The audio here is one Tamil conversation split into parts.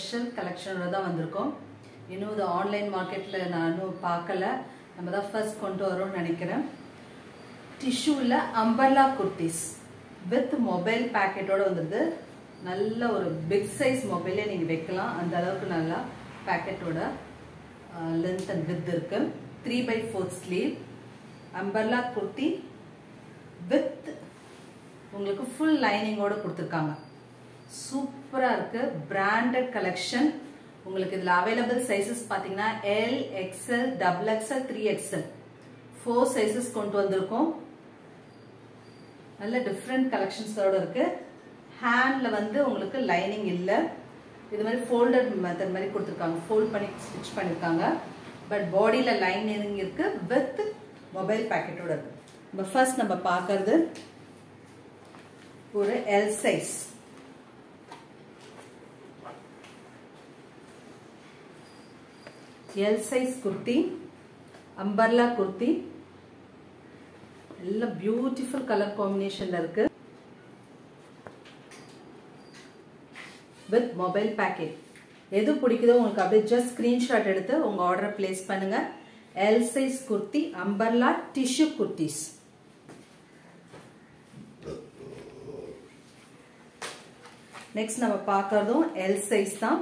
ஸ்பெஷல் கலெக்ஷனோட தான் வந்திருக்கோம். இன்னும் இது ஆன்லைன் மார்க்கெட்ல நானும் பார்க்கல, நம்ம தான் ஃபர்ஸ்ட் கொண்டு வரோம்னு நினைக்கிறேன். டிஷ்யூல அம்பர்லா குர்த்திஸ் வித் மொபைல் பேக்கெட்டோட வந்தது. நல்ல ஒரு பிக் சைஸ் மொபைலே நீங்க வைக்கலாம், அந்த அளவுக்கு நல்லா பேக்கெட்டோட லென்த் அண்ட் வித் இருக்கு. 3/4 ஸ்லீவ் அம்பர்லா குர்த்தி வித் உங்களுக்கு ஃபுல் லைனிங்கோட கொடுத்துருக்காங்க. சூப்பரா இருக்கு, பிராண்டட் கலெக்ஷன். உங்களுக்கு இதுல அவைலபிள் சைசஸ் பாத்தீங்கன்னா L, XL, XXL, 3XL 4 sizes கொண்டு வந்திருக்கோம். நல்ல டிஃப்ரெண்ட் கலெக்ஷன்ஸோட இருக்கு. ஹேண்ட்ல வந்து உங்களுக்கு லைனிங் இல்ல, இது மாதிரி ஃபோல்டட் மெத்தட் மாதிரி கொடுத்துருக்காங்க, ஃபோல்ட் பண்ணி ஸ்டிச் பண்ணிருக்காங்க. பட் பாடியில லைனிங் இருக்கு வித் மொபைல் பேக்கெட்டோட இருக்கு. நம்ம ஃபர்ஸ்ட் நம்ம பார்க்கறது ஒரு L size. L size kurti, umbrella kurti. எல்லாம் பியூட்டிஃபுல் கலர் காம்பினேஷன்ல இருக்கு வித் மொபைல் பேக்கெட். எது பிடிக்குதோ உங்களுக்கு அப்படியே ஜஸ்ட் ஸ்கிரீன்ஷாட் எடுத்து உங்க ஆர்டரை பிளேஸ் பண்ணுங்க. L size kurti umbrella tissue kurtis. Next நம்ம பார்க்கறதும் L சைஸ் தான்.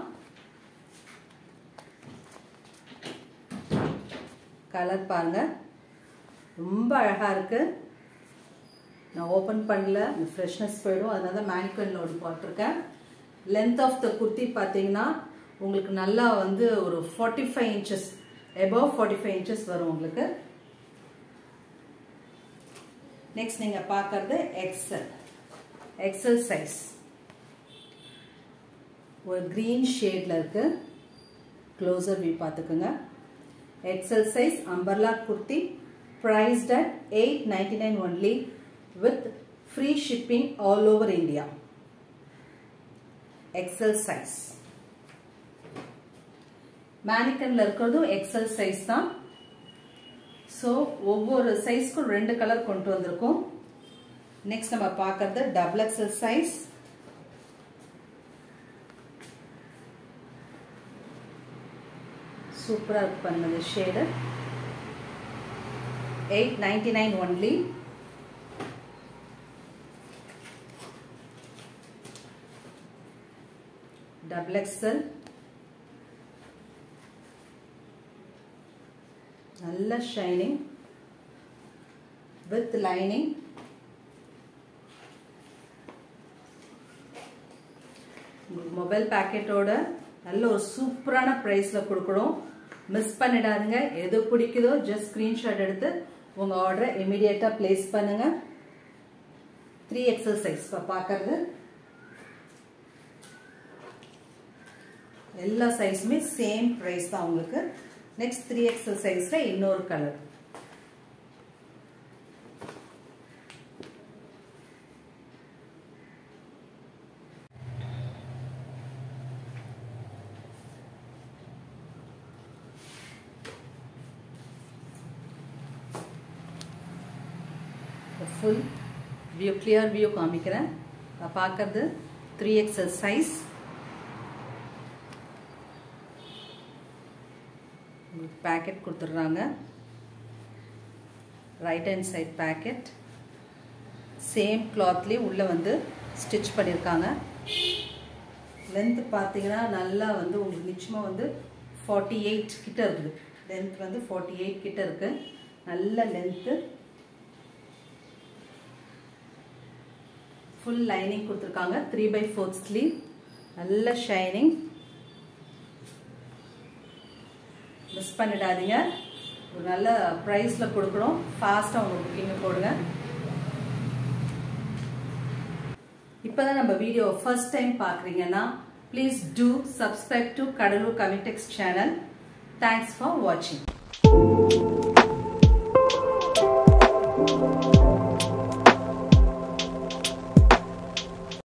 கலர் பாருங்க, ரொம்ப அழகா இருக்கு. நான் ஓபன் பண்ணல, ஃப்ரெஷ்னஸ் போயிடும், அதனால தான் மேனிக்யூர்ல ஒன்று போட்டிருக்கேன். லென்த் ஆஃப் த குர்த்தி பார்த்தீங்கன்னா உங்களுக்கு நல்லா வந்து ஒரு 45 inches, above 45 inches வரும் உங்களுக்கு. நெக்ஸ்ட் நீங்க பார்க்கறது XL சைஸ். ஒரு கிரீன் ஷேட்ல இருக்கு, க்ளோசர் வியூ பார்த்துக்குங்க. XL size umbrella kurti priced at $899 only with free shipping all over India. XL size. Mannequinல இருக்கிறது XL size தான். So ஒவ்வொரு சைஸ்க்கும் 2 கலர் கொண்டு வந்திருக்கோம். நெக்ஸ்ட் நம்ம பார்க்கிறது XXL size. சூப்பரா இருக்கு பாருங்க இந்த ஷேட். $899 only. XXL. நல்ல ஷைனிங் வித் லைனிங். மொபைல் பேக்கெட்டோட நல்ல ஒரு சூப்பரான பிரைஸ்ல கொடுக்கணும். மிஸ் பண்ணிடாதீங்க. எது பிடிக்குதோ ஜஸ்ட் ஸ்கிரீன்ஷாட் எடுத்து உங்க ஆர்டரை இமிடியேட்டா பிளேஸ் பண்ணுங்க. 3XL சைஸ் பார்க்கறது. எல்லா சைஸுமே சேம் பிரைஸ் தான் உங்களுக்கு. நெக்ஸ்ட் 3XL சைஸ்ல இன்னொரு colour. Full view, clear view காமிக்கிறேன். பார்க்கறது 3XL சைஸ். பேக்கெட் கொடுத்துட்றாங்க, right hand side pocket. Same கிளாத்லேயே உள்ள வந்து ஸ்டிச் பண்ணியிருக்காங்க. லென்த் பார்த்தீங்கன்னா நல்லா வந்து உங்களுக்கு நிச்சயமாக வந்து 48 கிட்ட இருக்குது. லென்த் வந்து 48 கிட்ட இருக்கு. நல்ல லென்த்து. ஃபுல் லைனிங் கொடுத்துருக்காங்க. 3/4 ஸ்லீவ். நல்ல ஷைனிங். மிஸ் பண்ணிடாதீங்க. ஒரு நல்ல ப்ரைஸ்ல கொடுக்கணும். ஃபாஸ்ட்டாக உங்க புக்கிங் போடுங்க. இப்போதான் நம்ம வீடியோ ஃபர்ஸ்ட் டைம் பார்க்குறீங்கன்னா please do subscribe to Cuddalore Kavitex channel. Thanks for வாட்சிங்.